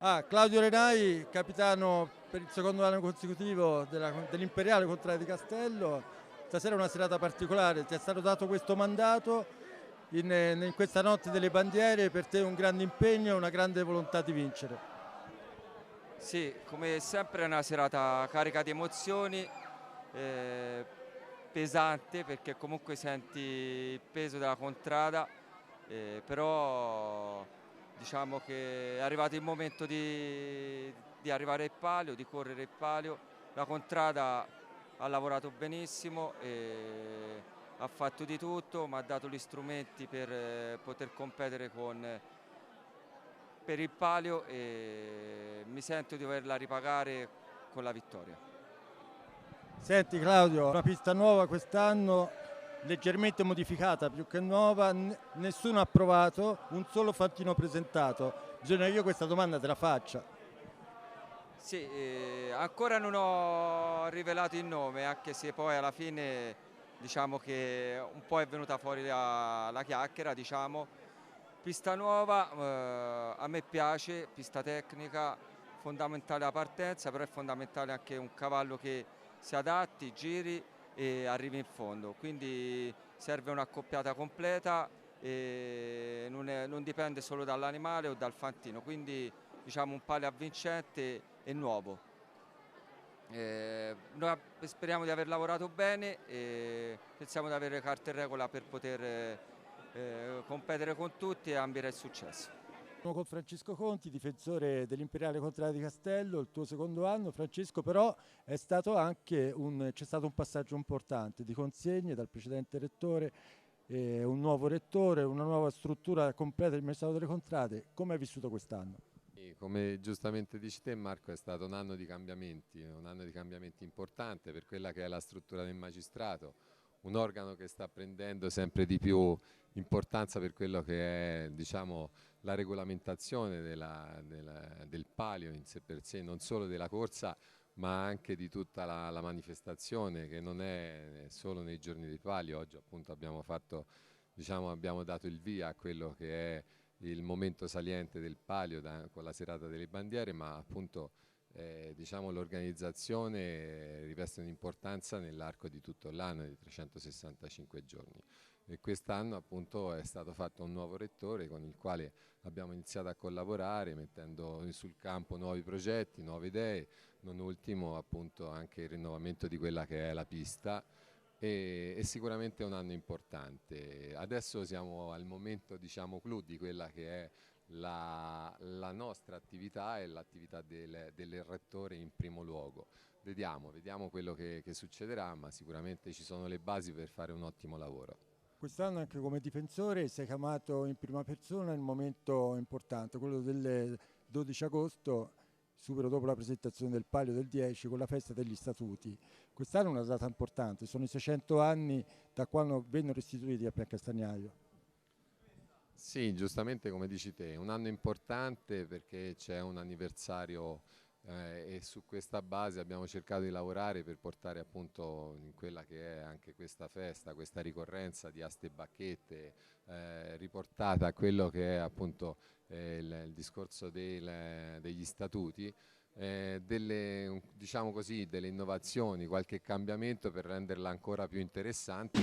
Claudio Renai, capitano per il secondo anno consecutivo dell'Imperiale Contrada di Castello. Stasera è una serata particolare, ti è stato dato questo mandato in questa notte delle bandiere, per te un grande impegno e una grande volontà di vincere. Sì, come sempre è una serata carica di emozioni, pesante perché comunque senti il peso della contrada, però diciamo che è arrivato il momento di arrivare al palio, di correre il palio. La contrada ha lavorato benissimo, ha fatto di tutto, mi ha dato gli strumenti per poter competere per il palio e mi sento di doverla ripagare con la vittoria. Senti Claudio, una pista nuova quest'anno, leggermente modificata, più che nuova, nessuno ha provato, un solo fantino presentato. Bisogna che io questa domanda te la faccia. Sì, ancora non ho rivelato il nome, anche se poi alla fine diciamo che un po' è venuta fuori la chiacchiera, diciamo. Pista nuova, a me piace, pista tecnica, fondamentale la partenza, però è fondamentale anche un cavallo che si adatti, giri e arrivi in fondo. Quindi serve un'accoppiata completa e non dipende solo dall'animale o dal fantino. Quindi diciamo un palio avvincente e nuovo. Noi speriamo di aver lavorato bene e pensiamo di avere carte in regola per poter competere con tutti e ambire il successo. Sono con Francesco Conti, difensore dell'Imperiale Contrada di Castello, il tuo secondo anno. Francesco, però c'è stato un passaggio importante di consegne dal precedente rettore, un nuovo rettore, una nuova struttura completa del mercato delle contrade. Come hai vissuto quest'anno? Come giustamente dici te Marco, è stato un anno di cambiamenti importante per quella che è la struttura del magistrato, un organo che sta prendendo sempre di più importanza per quello che è, diciamo, la regolamentazione del palio in sé per sé, non solo della corsa ma anche di tutta la manifestazione, che non è solo nei giorni del palio. Oggi appunto abbiamo dato il via a quello che è il momento saliente del palio con la serata delle bandiere, ma appunto diciamo, l'organizzazione riveste un'importanza nell'arco di tutto l'anno, di 365 giorni. E quest'anno appunto è stato fatto un nuovo rettore con il quale abbiamo iniziato a collaborare, mettendo sul campo nuovi progetti, nuove idee, non ultimo appunto anche il rinnovamento di quella che è la pista. E sicuramente è un anno importante. Adesso siamo al momento, diciamo, clou di quella che è la nostra attività e l'attività del rettore in primo luogo. Vediamo quello che succederà, ma sicuramente ci sono le basi per fare un ottimo lavoro. Quest'anno anche come difensore sei chiamato in prima persona in un momento importante, quello del 12 agosto, subito dopo la presentazione del palio del 10 con la festa degli statuti. Quest'anno è una data importante, sono i 600 anni da quando vennero istituiti a Piancastagnaio. Sì, giustamente come dici te, un anno importante perché c'è un anniversario e su questa base abbiamo cercato di lavorare per portare appunto in quella che è anche questa festa, questa ricorrenza di aste e bacchette, riportata a quello che è appunto il discorso degli statuti, diciamo così, delle innovazioni, qualche cambiamento per renderla ancora più interessante.